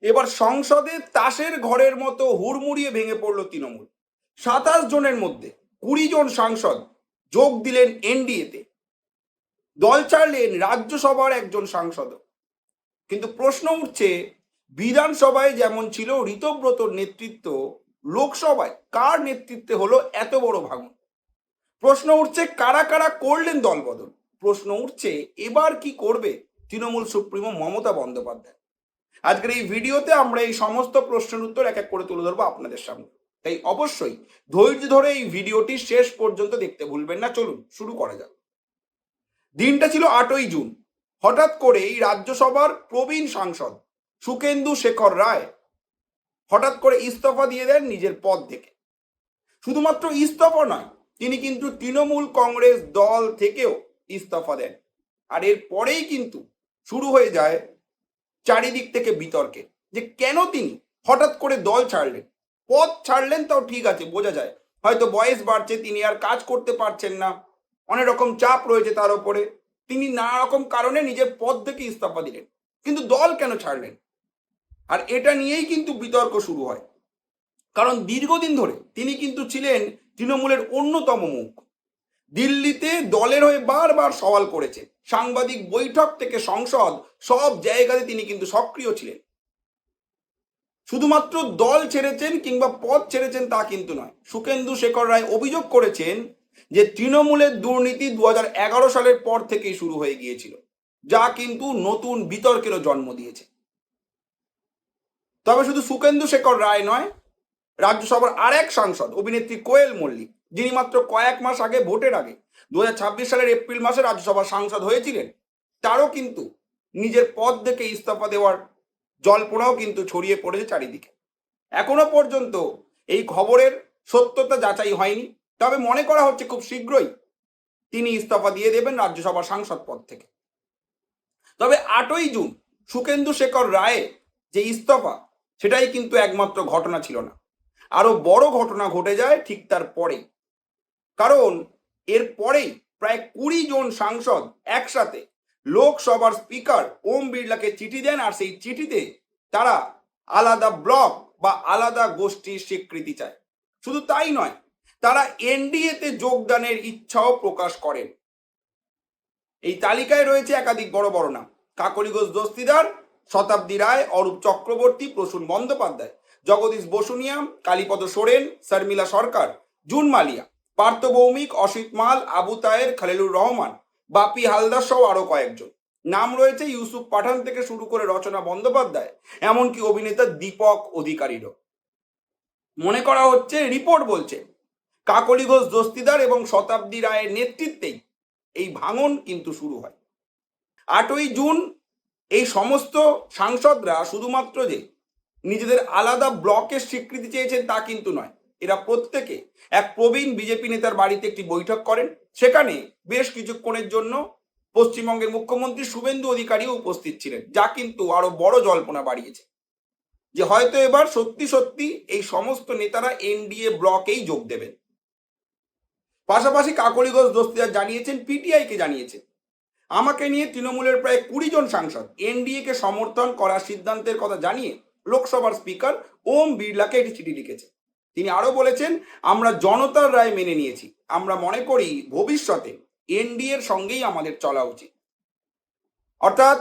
এবার সংসদে তাসের ঘরের মতো হুড়মুড়িয়ে ভেঙে পড়ল তৃণমূল। 27 জনের মধ্যে 20 জন সাংসদ যোগ দিলেন এনডিএতে, দল ছাড়লেন রাজ্যসভার একজন সাংসদ। কিন্তু প্রশ্ন উঠছে, বিধানসভায় যেমন ছিল ঋতব্রতর নেতৃত্ব, লোকসভায় কার নেতৃত্বে হলো এত বড় ভাঙন? প্রশ্ন উঠছে কারা কারা করলেন দলবদল? প্রশ্ন উঠছে এবার কি করবে তৃণমূল সুপ্রিমো মমতা বন্দ্যোপাধ্যায়? আজকের এই ভিডিওতে আমরা এই সমস্ত প্রশ্নের উত্তর এক এক করে তুলে ধরবো আপনাদের সামনে। তাই অবশ্যই ধৈর্য ধরে এই ভিডিওটি শেষ পর্যন্ত দেখতে ভুলবেন না। চলুন শুরু করা যাক। দিনটা ছিল 8ই জুন। হঠাৎ করেই রাজ্যসভার প্রবীণ সাংসদ সুকেন্দু শেখর রায় হঠাৎ করে ইস্তফা দিয়ে দেন নিজের পদ থেকে। শুধুমাত্র ইস্তফা নয়, তিনি কিন্তু তৃণমূল কংগ্রেস দল থেকেও ইস্তফা দেন। আর এর পরেই কিন্তু শুরু হয়ে যায় চারিদিক থেকে বিতর্কে যে কেন তিনি হঠাৎ করে দল ছাড়লেন। পদ ছাড়লেন তাও ঠিক আছে, বোঝা যায় হয়তো বয়স বাড়ছে, তিনি আর কাজ করতে পারছেন না, অনেক রকম চাপ রয়েছে তার উপরে, তিনি নানা রকম কারণে নিজের পদ থেকে ইস্তফা দিলেন। কিন্তু দল কেন ছাড়লেন? আর এটা নিয়েই কিন্তু বিতর্ক শুরু হয়, কারণ দীর্ঘদিন ধরে তিনি কিন্তু ছিলেন তৃণমূলের অন্যতম মুখ। দিল্লিতে দলের হয়ে বারবার সওয়াল করেছে, সাংবাদিক বৈঠক থেকে সংসদ সব জায়গাতে তিনি কিন্তু সক্রিয় ছিলেন। শুধুমাত্র দল ছেড়েছেন কিংবা পদ ছেড়েছেন তা কিন্তু নয়। সুকেন্দু শেখর রায় অভিযোগ করেছেন যে তৃণমূলের দুর্নীতি 2011 সালের পর থেকেই শুরু হয়ে গিয়েছিল, যা কিন্তু নতুন বিতর্কেরও জন্ম দিয়েছে। তবে শুধু সুকেন্দু শেখর রায় নয়, রাজ্যসভার আরেক সাংসদ অভিনেত্রী কোয়েল মল্লিক, যিনি মাত্র কয়েক মাস আগে ভোটের আগে 2026 সালের এপ্রিল মাসে রাজ্যসভার সাংসদ হয়েছিলেন, তারও কিন্তু নিজের পদ থেকে ইস্তফা দেওয়ার জল্পনাও কিন্তু ছড়িয়ে পড়েছে চারিদিকে। এখনো পর্যন্ত এই খবরের সত্যতা যাচাই হয়নি, তবে মনে করা হচ্ছে খুব শীঘ্রই তিনি ইস্তফা দিয়ে দেবেন রাজ্যসভার সাংসদ পদ থেকে। তবে 8ই জুন সুকেন্দু শেখর রায়ের যে ইস্তফা, সেটাই কিন্তু একমাত্র ঘটনা ছিল না। আরো বড় ঘটনা ঘটে যায় ঠিক তার পরেই। কারণ এর পরেই প্রায় 20 জন সাংসদ একসাথে লোকসভার স্পিকার ওম বিড়লাকে চিঠি দেন, আর সেই চিঠিতে তারা আলাদা ব্লক বা আলাদা গোষ্ঠীর স্বীকৃতি চায়। শুধু তাই নয়, তারা এনডিএতে যোগদানের ইচ্ছাও প্রকাশ করেন। এই তালিকায় রয়েছে একাধিক বড় বড় নাম: কাকলি ঘোষ দস্তিদার, শতাব্দী রায়, অরূপ চক্রবর্তী, প্রসূন বন্দ্যোপাধ্যায়, জগদীশ বসুনিয়া, কালীপদ সোরেন, শর্মিলা সরকার, জুন মালিয়া, পার্থ ভৌমিক, অসিত মাল, আবু তায়ের, খালিলুর রহমান, বাপি হালদার সহ আরো কয়েকজন। নাম রয়েছে ইউসুফ পাঠান থেকে শুরু করে রচনা বন্দ্যোপাধ্যায়, এমনকি অভিনেতা দীপক অধিকারীরও। মনে করা হচ্ছে, রিপোর্ট বলছে, কাকলি ঘোষ দস্তিদার এবং শতাব্দী রায়ের নেতৃত্বেই এই ভাঙন কিন্তু শুরু হয়। 8ই জুন এই সমস্ত সাংসদরা শুধুমাত্র যে নিজেদের আলাদা ব্লকের স্বীকৃতি চেয়েছেন তা কিন্তু নয়, এরা প্রত্যেকে এক প্রবীণ বিজেপি নেতার বাড়িতে একটি বৈঠক করেন। সেখানে বেশ কিছুক্ষণের জন্য পশ্চিমবঙ্গের মুখ্যমন্ত্রী শুভেন্দু অধিকারীও উপস্থিত ছিলেন, যা কিন্তু আরো বড় জল্পনা বাড়িয়েছে যে হয়তো এবার সত্যি সত্যি এই সমস্ত নেতারা এনডিএ ব্লকেই যোগ দেবেন। পাশাপাশি কাকলি ঘোষ দস্তিদার জানিয়েছেন, পিটিআই কে জানিয়েছেন, আমাকে নিয়ে তৃণমূলের প্রায় 20 জন সাংসদ এনডিএ কে সমর্থন করার সিদ্ধান্তের কথা জানিয়ে লোকসভার স্পিকার ওম বিড়লাকে একটি চিঠি লিখেছে। তিনি আরো বলেছেন, আমরা জনতার রায় মেনে নিয়েছি, আমরা মনে করি ভবিষ্যতে এনডিএ এর সঙ্গেই আমাদের চলা উচিত। অর্থাৎ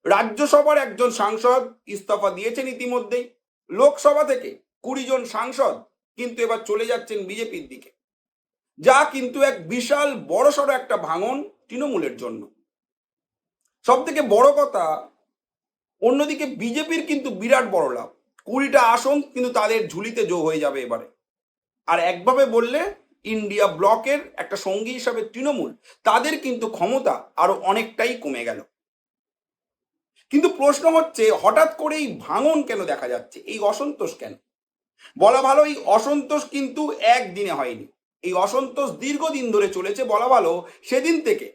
রাজ্যসভার একজন সাংসদ ইস্তফা দিয়েছেন ইতিমধ্যেই, লোকসভা থেকে 20 জন সাংসদ কিন্তু এবার চলে যাচ্ছেন বিজেপির দিকে, যা কিন্তু এক বিশাল বড়সড় একটা ভাঙন তৃণমূলের জন্য। সব থেকে বড় কথা, অন্যদিকে বিজেপির কিন্তু বিরাট বড় লাভ, 20টা আসন কিন্তু তাদের ঝুলিতে যোগ হয়ে যাবে এবারে। আর একভাবে বললে ইন্ডিয়া ব্লকের একটা সঙ্গী হিসাবে তৃণমূল, তাদের কিন্তু ক্ষমতা আরো অনেকটাই কমে গেল। কিন্তু প্রশ্ন হচ্ছে, হঠাৎ করে এই ভাঙন কেন দেখা যাচ্ছে, এই অসন্তোষ কেন? বলা ভালো, এই অসন্তোষ কিন্তু একদিনে হয়নি, এই অসন্তোষ দীর্ঘদিন ধরে চলেছে। বলা ভালো, সেদিন থেকে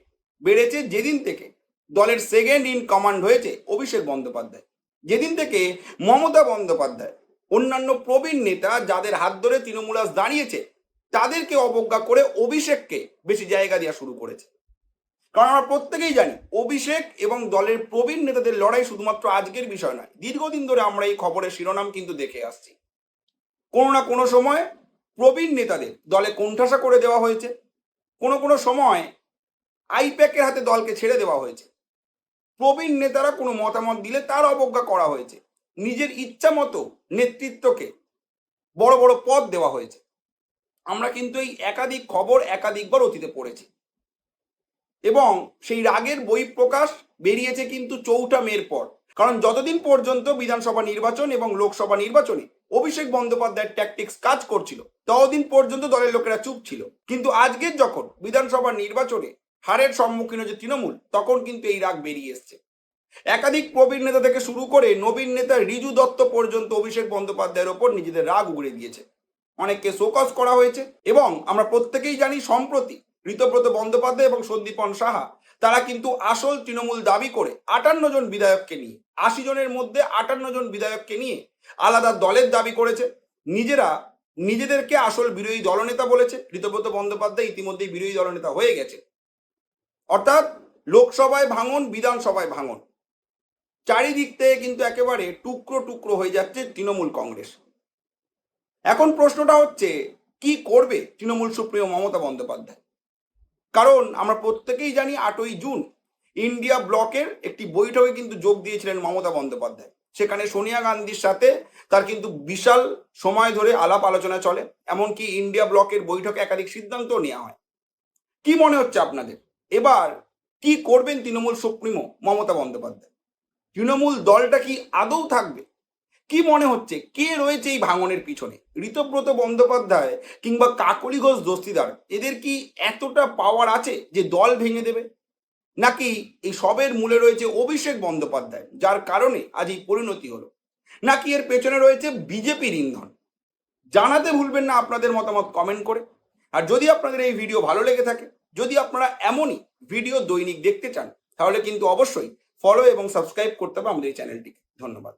বেড়েছে যেদিন থেকে দলের সেকেন্ড ইন কমান্ড হয়েছে অভিষেক বন্দ্যোপাধ্যায়, যেদিন থেকে মমতা বন্দ্যোপাধ্যায় অন্যান্য প্রবীণ নেতা যাদের হাত ধরে তৃণমূল আজ দাঁড়িয়েছে তাদেরকে অবজ্ঞা করে অভিষেককে বেশি জায়গা দেওয়া শুরু করেছে। কারণ আমরা প্রত্যেকেই জানি অভিষেক এবং দলের প্রবীণ নেতাদের লড়াই শুধুমাত্র আজকের বিষয় নয়, দীর্ঘদিন ধরে আমরা এই খবরের শিরোনাম কিন্তু দেখে আসছি। কোনো না কোনো সময় প্রবীণ নেতাদের দলে কোণঠাসা করে দেওয়া হয়েছে, কোনো কোনো সময় আইপ্যাকের হাতে দলকে ছেড়ে দেওয়া হয়েছে। প্রবীণ নেতারা কোনো মতামত দিলে তার অবজ্ঞা করা হয়েছে, নিজের ইচ্ছা মতো নেতৃত্বকে বড় বড় পদ দেওয়া হয়েছে। আমরা কিন্তু এই একাধিক খবর একাধিকবার অতীতে পড়েছি এবং সেই রাগের বহিঃপ্রকাশ বেরিয়েছে কিন্তু 4 মের পর। কারণ যতদিন পর্যন্ত বিধানসভা নির্বাচন এবং লোকসভা নির্বাচনে অভিষেক বন্দ্যোপাধ্যায়ের ট্যাকটিক্স কাজ করছিল ততদিন পর্যন্ত দলের লোকেরা চুপ ছিল। কিন্তু আজকের যখন বিধানসভা নির্বাচনে হারের সম্মুখীন হচ্ছে তৃণমূল, তখন কিন্তু এই রাগ বেরিয়ে এসছে। একাধিক প্রবীণ নেতা থেকে শুরু করে নবীন নেতা রিজু দত্ত পর্যন্ত অভিষেক বন্দ্যোপাধ্যায়ের ওপর নিজেদের রাগ উগড়ে দিয়েছে। অনেককে শোকজ করা হয়েছে এবং আমরা প্রত্যেকেই জানি সম্প্রতি ঋতব্রত বন্দ্যোপাধ্যায় এবং সন্দীপন সাহা তারা কিন্তু আসল তৃণমূল দাবি করে 58 জন বিধায়ককে নিয়ে 80 জনের মধ্যে 58 জন বিধায়ককে নিয়ে আলাদা দলের দাবি করেছে। নিজেদেরকে আসল বিরোধী দলনেতা বলেছে। ঋতব্রত বন্দ্যোপাধ্যায় ইতিমধ্যেই বিরোধী দলনেতা হয়ে গেছে। অর্থাৎ লোকসভায় ভাঙন, বিধানসভায় ভাঙন, চারিদিক থেকে কিন্তু একেবারে টুকরো টুকরো হয়ে যাচ্ছে তৃণমূল কংগ্রেস। এখন প্রশ্নটা হচ্ছে, কি করবে তৃণমূল সুপ্রিমো মমতা বন্দ্যোপাধ্যায়? কারণ আমরা প্রত্যেকেই জানি 8ই জুন ইন্ডিয়া ব্লকের একটি বৈঠকে কিন্তু যোগ দিয়েছিলেন মমতা বন্দ্যোপাধ্যায়। সেখানে সোনিয়া গান্ধীর সাথে তার কিন্তু বিশাল সময় ধরে আলাপ আলোচনা চলে, এমনকি ইন্ডিয়া ব্লকের বৈঠকে একাধিক সিদ্ধান্ত নেওয়া হয়। কি মনে হচ্ছে আপনাদের, এবার কি করবেন তৃণমূল সুপ্রিমো মমতা বন্দ্যোপাধ্যায়? তৃণমূল দলটা কি আদৌ থাকবে? কি মনে হচ্ছে কে রয়েছে এই ভাঙনের পিছনে? ঋতব্রত বন্দ্যোপাধ্যায় কিংবা কাকলি ঘোষ দস্তিদার, এদের কি এতটা পাওয়ার আছে যে দল ভেঙে দেবে? নাকি এই সবের মূলে রয়েছে অভিষেক বন্দ্যোপাধ্যায়, যার কারণে আজ এই পরিণতি হলো? নাকি এর পেছনে রয়েছে বিজেপির ইন্ধন? জানাতে ভুলবেন না আপনাদের মতামত কমেন্ট করে। আর যদি আপনাদের এই ভিডিও ভালো লেগে থাকে, যদি আপনারা এমনই ভিডিও দৈনিক দেখতে চান, তাহলে কিন্তু অবশ্যই ফলো এবং সাবস্ক্রাইব করতে হবে আমাদের এই চ্যানেলটিকে। ধন্যবাদ।